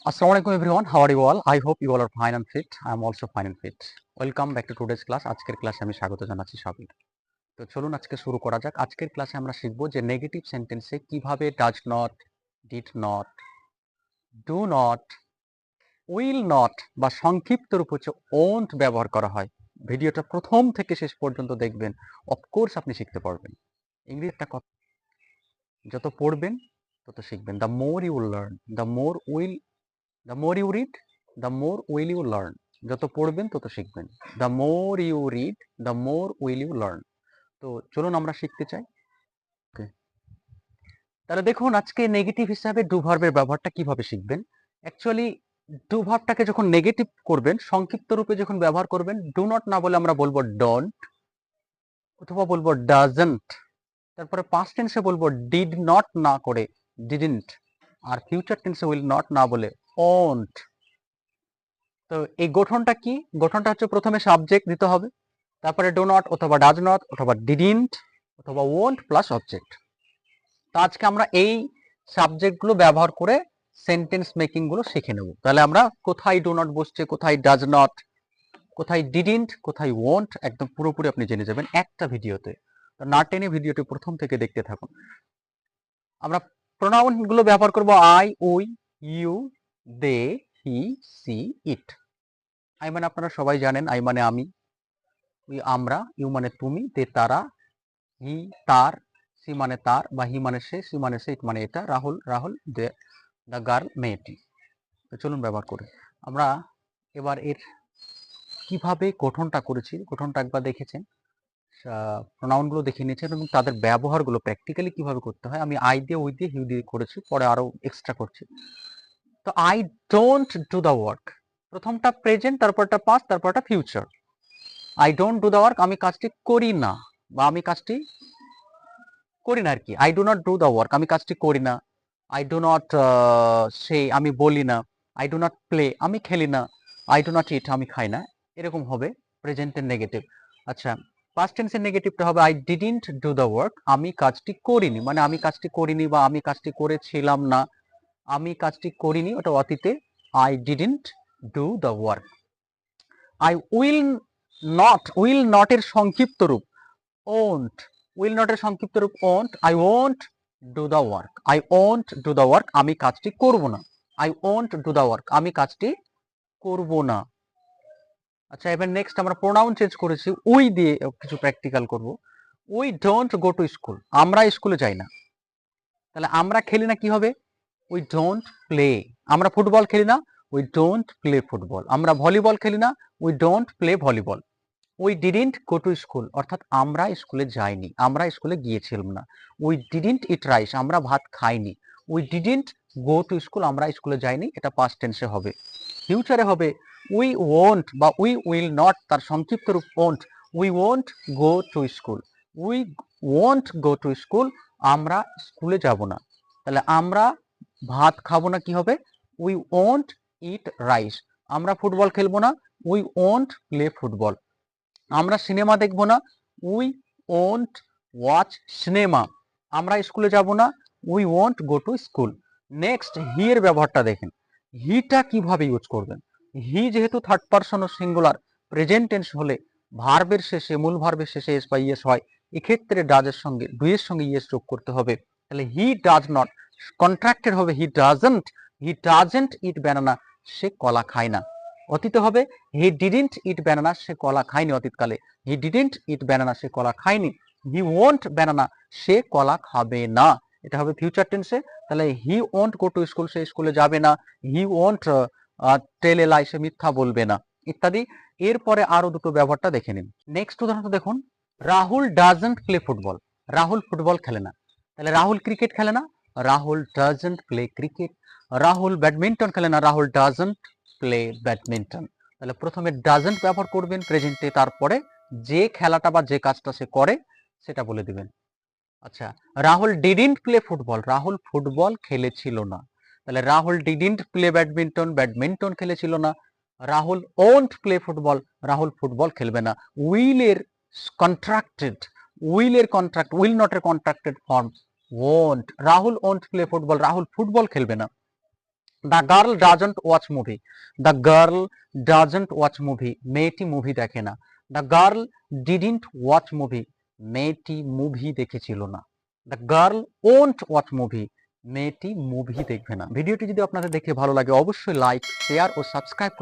Assalamualaikum everyone, how are you all? I hope you all are fine and fit. I am also fine and fit. Welcome back to today's class. আজকের ক্লাসে আমি স্বাগত জানাচ্ছি সবাইকে। তো চলুন আজকে শুরু করা যাক। আজকের ক্লাসে আমরা শিখব যে নেগেটিভ সেন্টেন্সে কিভাবে does not, did not, do not, will not বা সংক্ষিপ্ত রূপ হচ্ছে ওন্ট ব্যবহার করা হয়। ভিডিওটা প্রথম থেকে শেষ পর্যন্ত দেখবেন, অফকোর্স আপনি শিখতে পারবেন। ইংরেজি একটা কথা, যত পড়বেন তত শিখবেন। The more you learn, the more you read, the more will you learn. যত পড়বেন তত শিখবেন। The more you read, the more will you learn. তো চলুন আমরা শিখতে চাই। ওকে, তাহলে দেখুন আজকে নেগেটিভ হিসাবে ডু ভার্বের ব্যবহারটা কিভাবে শিখবেন। অ্যাকচুয়ালি ডু ভার্বটাকে যখন নেগেটিভ করবেন, সংক্ষিপ্ত রূপে যখন ব্যবহার করবেন, ডু নট না বলে আমরা বলবো ডোন্ট, অথবা বলবো ডাজন্ট। তারপরে পাস্ট টেন্সে বলবো ডিড নট না করে ডিডন্ট, আর ফিউচার টেন্সে উইল নট না বলে ওন্ট। তো এই গঠনটা কি? গঠনটা হচ্ছে প্রথমে সাবজেক্ট দিতে হবে, তারপরে ডো নট অথবা ডাজ নট অথবা ডিডন্ট অথবা ওন্ট প্লাস অবজেক্ট। তো আজকে আমরা এই সাবজেক্টগুলো ব্যবহার করে সেন্টেন্স মেকিং গুলো শিখে নেব। তাহলে আমরা কোথায় ডো নট বসছে, কোথায় ডাজ নট, কোথায় ডিডন্ট, কোথায় ওন্ট, একদম পুরোপুরি আপনি জেনে যাবেন একটা ভিডিওতে। তো না টেনে ভিডিওটি প্রথম থেকে দেখতে থাকুন। আমরা প্রোনাউন গুলো ব্যবহার করব I, we, you, they, he, she, it. I মানে আপনারা সবাই জানেন, আই মানে আমি, উই আমরা, ইউ মানে তুমি, দে তারা, হি তার, সি মানে তার বা হি মানে সে, সি মানে সে, ইট মানে এটা, রাহুল, দ্য গার্ল মেয়েটি। তো চলুন ব্যবহার করি। আমরা এবার এর কিভাবে গঠনটা করেছি, গঠনটা একবার দেখেছেন, প্রোনাউনগুলো দেখে নিয়েছেন এবং তাদের ব্যবহারগুলো প্র্যাকটিক্যালি কিভাবে করতে হয়। আমি আই দিয়ে, উই দিয়ে, হিউ দিয়ে করেছি, পরে আরো এক্সট্রা করছি। তো I don't do the work, প্রথমটা প্রেজেন্ট, তারপরটা পাস্ট, তারপরটা future. I don't do the work, আমি কাজটি করি না বা আমি কাজটি করি না আর কি। I do not do the work, আমি কাজটি করি না। আই ডু নট সে, আমি বলি না। আই ডু নট প্লে, আমি খেলি না। আই ডু নট ইট, আমি খাই না। এরকম হবে প্রেজেন্টের নেগেটিভ। আচ্ছা, পাস্ট টেন্সের নেগেটিভটা হবে I didn't do the work, আমি কাজটি করিনি, মানে আমি কাজটি করিনি বা আমি কাজটি করেছিলাম না। আমি কাজটি করিনি, ওটা অতীতে। I didn't do the work. I will not, will not এর সংক্ষিপ্ত রূপ ওন্ট, উইল নট এর সংক্ষিপ্ত রূপ won't. I won't do the work, I won't do the work, আমি কাজটি করব না। I won't do the work, আমি কাজটি করব না। আচ্ছা, এবার নেক্সট আমরা প্রোনাউন চেঞ্জ করেছি, উই দিয়ে কিছু প্র্যাকটিক্যাল করব। We don't go to school, আমরা স্কুলে যাই না। তাহলে আমরা খেলি না কি হবে? We don't play. আমরা ফুটবল খেলি না, উই ডোন্ট প্লে ফুটবল। আমরা ভলিবল খেলি না, we don't play volleyball. We didn't go to school, অর্থাৎ আমরা স্কুলে যাইনি, আমরা স্কুলে গিয়েছিলাম না। উই ডিডন্ট ইট রাইস, আমরা ভাত খাইনি। We didn't go to school, আমরা স্কুলে যাইনি, এটা পাস্ট টেন্সে হবে। ফিউচারে হবে উই ওন্ট বা উই উইল নট, তার সংক্ষিপ্ত রূপ won't. We won't go to school, we won't go to school, আমরা স্কুলে যাব না। তাহলে আমরা ভাত খাবো না কি হবে? We won't eat rice. আমরা ফুটবল খেলবো না, উই ওন্ট প্লে ফুটবল। আমরা সিনেমা দেখবো না, উই ওন্ট ওয়াচ সিনেমা। আমরা স্কুলে যাব না, we won't go to school. Next he এর ব্যবহারটা দেখেন, হিটা কিভাবে ইউজ করবেন। হি যেহেতু থার্ড পারসন ও সিঙ্গুলার, প্রেজেন্ট টেন্স হলে ভার্বের শেষে, মূল ভার্বের শেষে এস বা ইয়েস হয়, এক্ষেত্রে ডাজের সঙ্গে, ডুয়ের সঙ্গে ইয়েস যোগ করতে হবে। তাহলে হি ডাজ নট, কন্ট্রাক্টেড হবে হি ডাজেন্ট ইট ব্যানানা, সে কলা খায় না। অতীতে হবে হি ডিডন্ট ইট ব্যানানা, সে কলা খায়নি অতীতকালে। হি ডিডন্ট ইট ব্যানানা, সে কলা খায়নি। হি ওন্ট ব্যানানা, সে কলা খাবে না, এটা হবে ফিউচার টেন্সে। তাহলে he won't go to school, সে স্কুলে যাবে না। হি ওন্ট টেল এ লাই, সে মিথ্যা বলবে না, ইত্যাদি। এরপরে আরো দুটো ব্যবহারটা দেখে নিন। নেক্সট উদাহরণ দেখুন, Rahul doesn't play football, Rahul football খেলে না। তাহলে রাহুল ক্রিকেট খেলে না, Rahul doesn't play cricket. Rahul badminton খেলে না, রাহুল ডাজন্ট প্লে ব্যাডমিন্টন। তাহলে প্রথমে ডাজন্ট ব্যবহার করবেন প্রেজেন্টে, তারপরে যে খেলাটা বা যে কাজটা সে করে সেটা বলে দিবেন। আচ্ছা, Rahul didn't play football, Rahul football খেলেছিল না। তাহলে Rahul didn't play badminton, badminton খেলেছিল না। Rahul won't play football, Rahul football খেলবে না। উইলের কন্ট্রাক্টেড, উইল নট এর contracted form won't. Rahul won't play football, Rahul football খেলবে না। The girl doesn't watch movie, the girl doesn't watch movie, মেয়েটি মুভি দেখে না। The girl didn't watch movie, মেয়েটি মুভি দেখেছিল না। The girl won't watch movie, মেয়েটি মুভি দেখবে না। ভিডিওটি যদি আপনাদের দেখে ভালো লাগে অবশ্যই লাইক, শেয়ার ও সাবস্ক্রাইব করে